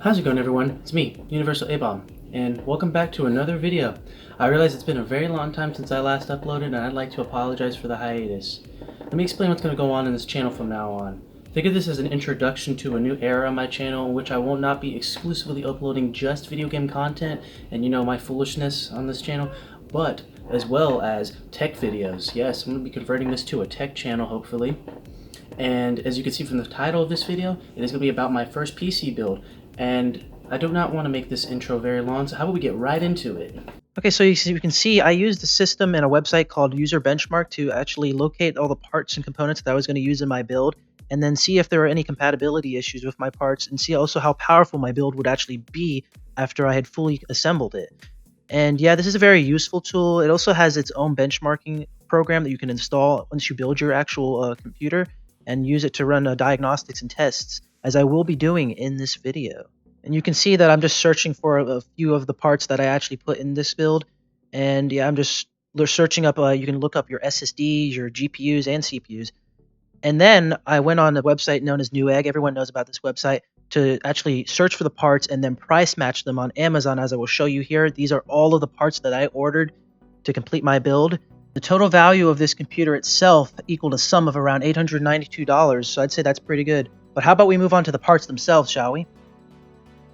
How's it going, everyone? It's me, Universal A-Bomb, and welcome back to another video. I realize it's been a very long time since I last uploaded, and I'd like to apologize for the hiatus. Let me explain what's going to go on in this channel from now on. Think of this as an introduction to a new era on my channel, in which I will not be exclusively uploading just video game content and my foolishness on this channel, but as well as tech videos. Yes, I'm going to be converting this to a tech channel, hopefully. And as you can see from the title of this video, it is going to be about my first PC build. And I do not want to make this intro very long, so how about we get right into it? Okay, so you can see I used a system and a website called User Benchmark to actually locate all the parts and components that I was going to use in my build, and then see if there were any compatibility issues with my parts, and see also how powerful my build would actually be after I had fully assembled it. And yeah, this is a very useful tool. It also has its own benchmarking program that you can install once you build your actual computer and use it to run diagnostics and tests, as I will be doing in this video. And you can see that I'm just searching for a few of the parts that I actually put in this build. And yeah, I'm just searching up, you can look up your SSDs, your GPUs, and CPUs. And then I went on a website known as Newegg. Everyone knows about this website, to actually search for the parts and then price match them on Amazon, as I will show you here. These are all of the parts that I ordered to complete my build. The total value of this computer itself equaled a sum of around $892, so I'd say that's pretty good. But how about we move on to the parts themselves, shall we?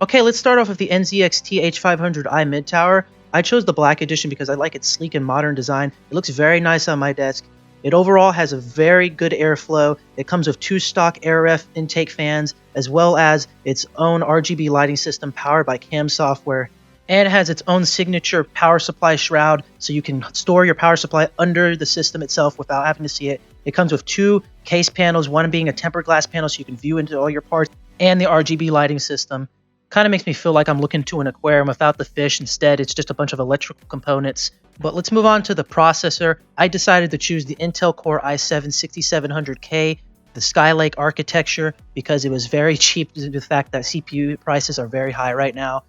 Okay, let's start off with the NZXT H500i mid tower. I chose the black edition because I like its sleek and modern design. It looks very nice on my desk. It overall has a very good airflow. It comes with 2 stock AirRef intake fans, as well as its own RGB lighting system powered by CAM software. And it has its own signature power supply shroud, so you can store your power supply under the system itself without having to see it. It comes with 2 case panels, one being a tempered glass panel so you can view into all your parts, and the RGB lighting system. Kind of makes me feel like I'm looking to an aquarium without the fish. Instead, it's just a bunch of electrical components. But let's move on to the processor. I decided to choose the Intel Core i7-6700K, the Skylake architecture, because it was very cheap due to the fact that CPU prices are very high right now.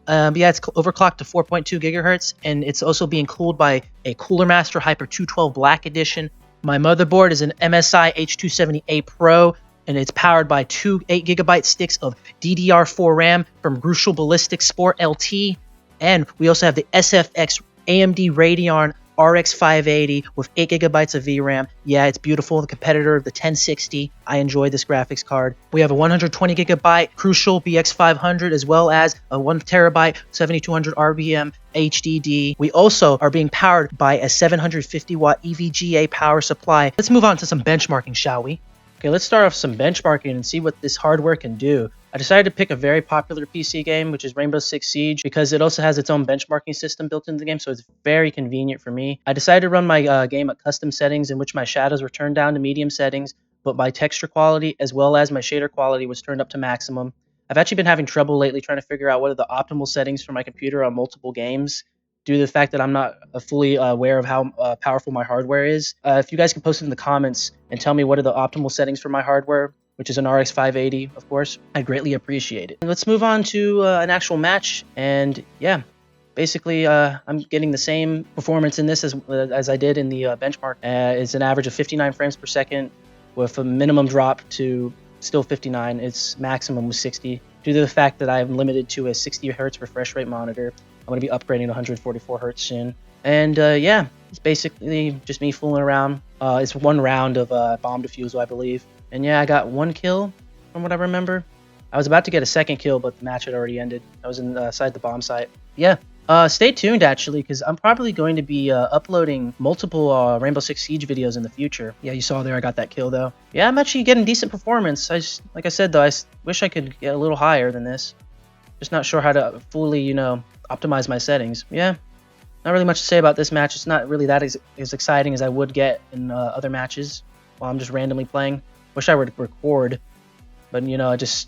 Yeah, it's overclocked to 4.2 gigahertz, and it's also being cooled by a Cooler Master Hyper 212 Black Edition. My motherboard is an MSI H270A Pro, and it's powered by 2 8GB sticks of DDR4 RAM from Crucial Ballistics Sport LT. And we also have the SFX AMD Radeon RX 580 with 8GB of VRAM. Yeah, it's beautiful, the competitor of the 1060. I enjoy this graphics card. We have a 120GB Crucial BX500, as well as a 1TB 7200 RPM HDD. We also are being powered by a 750 watt EVGA power supply. Let's move on to some benchmarking, shall we? Okay, let's start off some benchmarking and see what this hardware can do. I decided to pick a very popular PC game, which is Rainbow Six Siege, because it also has its own benchmarking system built into the game, so it's very convenient for me. I decided to run my game at custom settings, in which my shadows were turned down to medium settings, but my texture quality as well as my shader quality was turned up to maximum. I've actually been having trouble lately trying to figure out what are the optimal settings for my computer on multiple games, due to the fact that I'm not fully aware of how powerful my hardware is. If you guys can post it in the comments and tell me what are the optimal settings for my hardware, which is an RX 580, of course, I'd greatly appreciate it. And let's move on to an actual match, and yeah, basically I'm getting the same performance in this as I did in the benchmark. It's an average of 59 frames per second with a minimum drop to still 59. Its maximum was 60. Due to the fact that I'm limited to a 60 hertz refresh rate monitor, I'm going to be upgrading to 144 hertz soon. And yeah, it's basically just me fooling around. It's 1 round of bomb defusal, I believe. And yeah, I got 1 kill from what I remember. I was about to get a 2nd kill, but the match had already ended. I was inside the bomb site. Yeah, stay tuned actually, because I'm probably going to be uploading multiple Rainbow Six Siege videos in the future. Yeah, you saw there I got that kill though. Yeah, I'm actually getting decent performance. Like I said though, I wish I could get a little higher than this. Just not sure how to fully, optimize my settings. Yeah, not really much to say about this match. It's not really that as exciting as I would get in other matches while I'm just randomly playing. Wish I would record, but you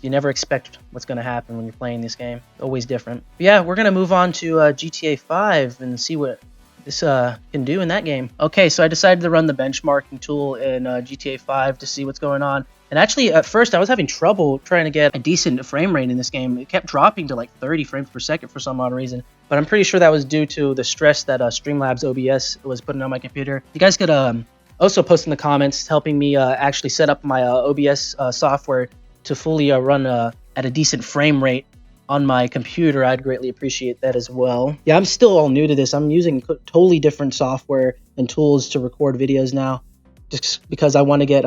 never expect what's going to happen when you're playing this game. It's always different. But yeah, we're going to move on to GTA 5 and see what this can do in that game. Okay, so I decided to run the benchmarking tool in GTA 5 to see what's going on. And actually, at first, I was having trouble trying to get a decent frame rate in this game. It kept dropping to like 30 frames per second for some odd reason. But I'm pretty sure that was due to the stress that Streamlabs OBS was putting on my computer. You guys could also post in the comments helping me actually set up my OBS software to fully run at a decent frame rate on my computer, I'd greatly appreciate that as well. Yeah, I'm still all new to this. I'm using totally different software and tools to record videos now, just because I want to get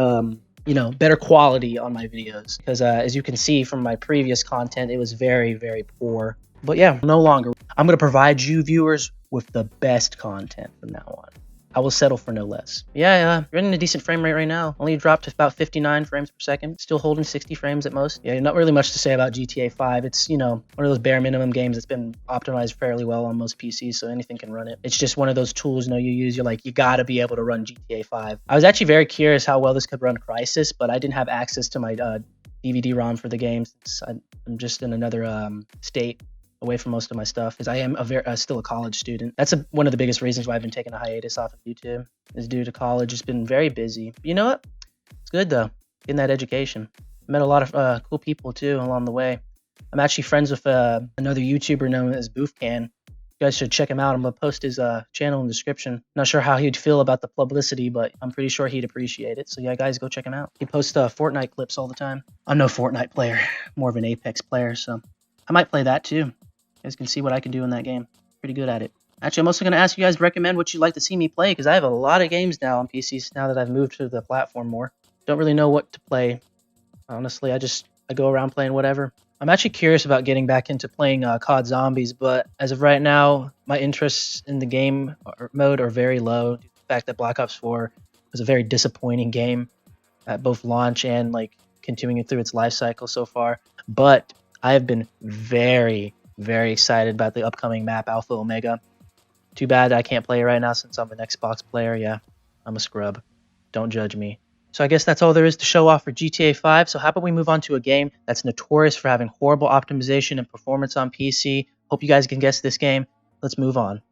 better quality on my videos. Because as you can see from my previous content, it was very, very poor. But yeah, no longer. I'm gonna provide you viewers with the best content from now on. I will settle for no less. Yeah, running a decent frame rate right now. Only dropped to about 59 frames per second. Still holding 60 frames at most. Yeah, not really much to say about GTA 5. It's, one of those bare minimum games that's been optimized fairly well on most PCs, so anything can run it. It's just one of those tools, you use. You're like, you gotta be able to run GTA 5. I was actually very curious how well this could run Crysis, but I didn't have access to my DVD-ROM for the game since I'm just in another state away from most of my stuff, because I am still a college student. That's one of the biggest reasons why I've been taking a hiatus off of YouTube, is due to college. It's been very busy. But you know what? It's good though, getting that education. I met a lot of cool people too along the way. I'm actually friends with another YouTuber known as Boofcan. You guys should check him out. I'm gonna post his channel in the description. Not sure how he'd feel about the publicity, but I'm pretty sure he'd appreciate it. So yeah, guys, go check him out. He posts Fortnite clips all the time. I'm no Fortnite player, more of an Apex player, so I might play that too. You guys can see what I can do in that game. Pretty good at it. Actually, I'm also going to ask you guys to recommend what you'd like to see me play, because I have a lot of games now on PCs now that I've moved to the platform more. Don't really know what to play. Honestly, I go around playing whatever. I'm actually curious about getting back into playing COD Zombies, but as of right now, my interests in the game mode are very low. The fact that Black Ops 4 was a very disappointing game at both launch and continuing it through its life cycle so far. But I have been very excited about the upcoming map Alpha Omega. Too bad I can't play it right now since I'm an Xbox player. Yeah, I'm a scrub. Don't judge me. So I guess that's all there is to show off for GTA 5. So how about we move on to a game that's notorious for having horrible optimization and performance on PC. Hope you guys can guess this game. Let's move on.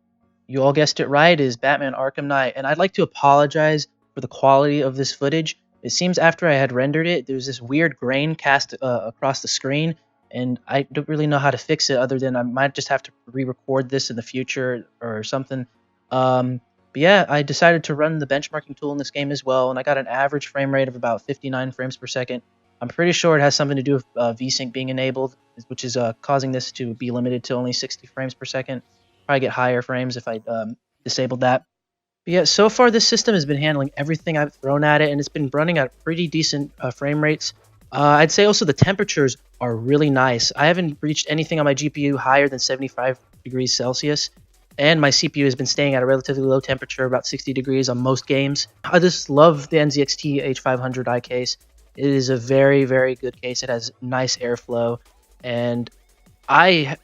You all guessed it right. It is Batman Arkham Knight. And I'd like to apologize for the quality of this footage. It seems after I had rendered it, there's this weird grain cast across the screen. And I don't really know how to fix it, other than I might just have to re-record this in the future or something. But yeah, I decided to run the benchmarking tool in this game as well, and I got an average frame rate of about 59 frames per second. I'm pretty sure it has something to do with VSync being enabled, which is causing this to be limited to only 60 frames per second. Probably get higher frames if I disabled that. But yeah, so far this system has been handling everything I've thrown at it, and it's been running at pretty decent frame rates. I'd say also the temperatures are really nice. I haven't reached anything on my GPU higher than 75 degrees Celsius, and my CPU has been staying at a relatively low temperature, about 60 degrees on most games. I just love the NZXT H500i case. It is a very, very good case. It has nice airflow, and I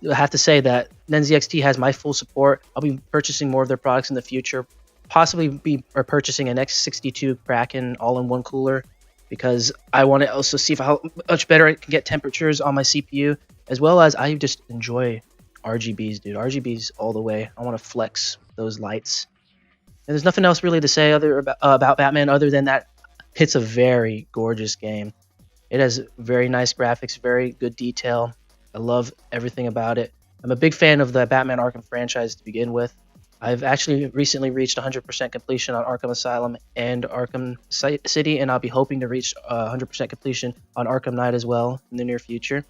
have to say that NZXT has my full support. I'll be purchasing more of their products in the future, possibly be purchasing an X62 Kraken all-in-one cooler, because I want to also see how much better I can get temperatures on my CPU, as well as I just enjoy RGBs, dude. RGBs all the way. I want to flex those lights. And there's nothing else really to say about Batman other than that it's a very gorgeous game. It has very nice graphics, very good detail. I love everything about it. I'm a big fan of the Batman Arkham franchise to begin with. I've actually recently reached 100% completion on Arkham Asylum and Arkham City, and I'll be hoping to reach 100% completion on Arkham Knight as well in the near future.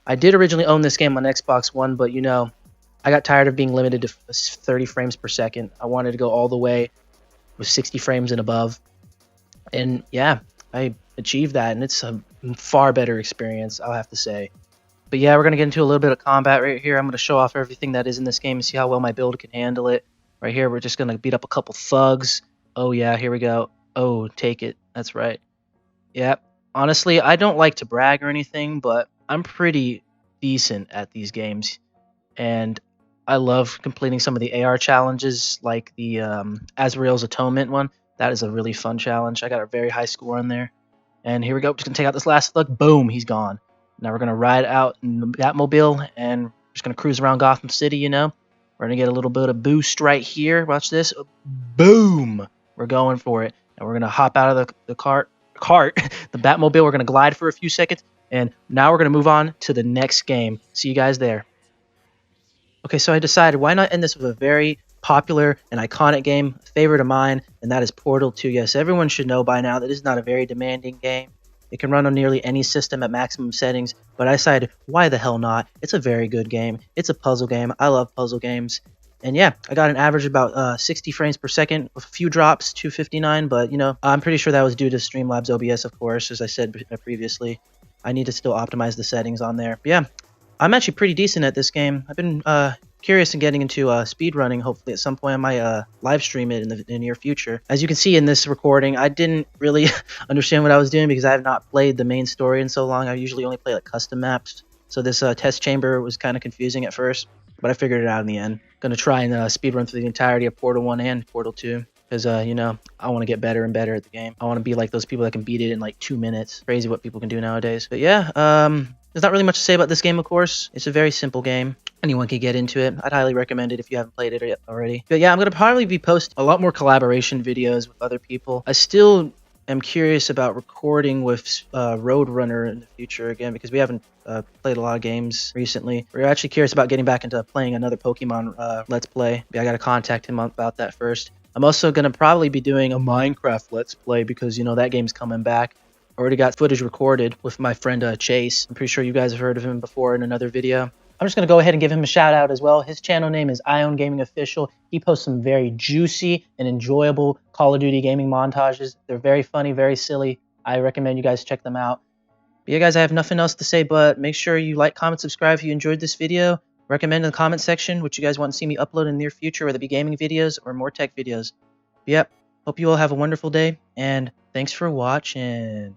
I did originally own this game on Xbox One, but I got tired of being limited to 30 frames per second. I wanted to go all the way with 60 frames and above. And yeah, I achieved that, and it's a far better experience, I'll have to say. But yeah, we're going to get into a little bit of combat right here. I'm going to show off everything that is in this game and see how well my build can handle it. Right here, we're just going to beat up a couple thugs. Oh yeah, here we go. Oh, take it. That's right. Yeah, honestly, I don't like to brag or anything, but I'm pretty decent at these games. And I love completing some of the AR challenges, like the Azrael's Atonement one. That is a really fun challenge. I got a very high score on there. And here we go. Just going to take out this last thug. Boom, he's gone. Now we're going to ride out in the Batmobile, and we're just going to cruise around Gotham City, We're going to get a little bit of boost right here. Watch this. Boom! We're going for it. And we're going to hop out of the cart, the Batmobile. We're going to glide for a few seconds, and now we're going to move on to the next game. See you guys there. Okay, so I decided, why not end this with a very popular and iconic game, a favorite of mine, and that is Portal 2. Yes, everyone should know by now that this is not a very demanding game. It can run on nearly any system at maximum settings, but I decided, why the hell not? It's a very good game. It's a puzzle game. I love puzzle games. And yeah, I got an average about 60 frames per second with a few drops, 259, but you know, I'm pretty sure that was due to Streamlabs OBS, of course, as I said previously. I need to still optimize the settings on there. But yeah, I'm actually pretty decent at this game. I've been curious in getting into speedrunning. Hopefully at some point I might live stream it in the near future. As you can see in this recording, I didn't really understand what I was doing because I have not played the main story in so long. I usually only play like custom maps. So this test chamber was kind of confusing at first, but I figured it out in the end. Gonna try and speedrun through the entirety of Portal 1 and Portal 2. Because, you know, I want to get better and better at the game. I want to be like those people that can beat it in like 2 minutes. Crazy what people can do nowadays. But yeah, there's not really much to say about this game, of course. It's a very simple game. Anyone can get into it. I'd highly recommend it if you haven't played it yet already. But yeah, I'm going to probably be posting a lot more collaboration videos with other people. I still am curious about recording with Roadrunner in the future again, because we haven't played a lot of games recently. We're actually curious about getting back into playing another Pokemon Let's Play. But I got to contact him about that first. I'm also going to probably be doing a Minecraft Let's Play because, you know, that game's coming back. Already got footage recorded with my friend Chase. I'm pretty sure you guys have heard of him before in another video. I'm just going to go ahead and give him a shout out as well. His channel name is Ion Gaming Official. He posts some very juicy and enjoyable Call of Duty gaming montages. They're very funny, very silly. I recommend you guys check them out. But yeah, guys, I have nothing else to say, but make sure you like, comment, subscribe if you enjoyed this video. Recommend in the comment section what you guys want to see me upload in the near future, whether it be gaming videos or more tech videos. But yep, hope you all have a wonderful day, and thanks for watching.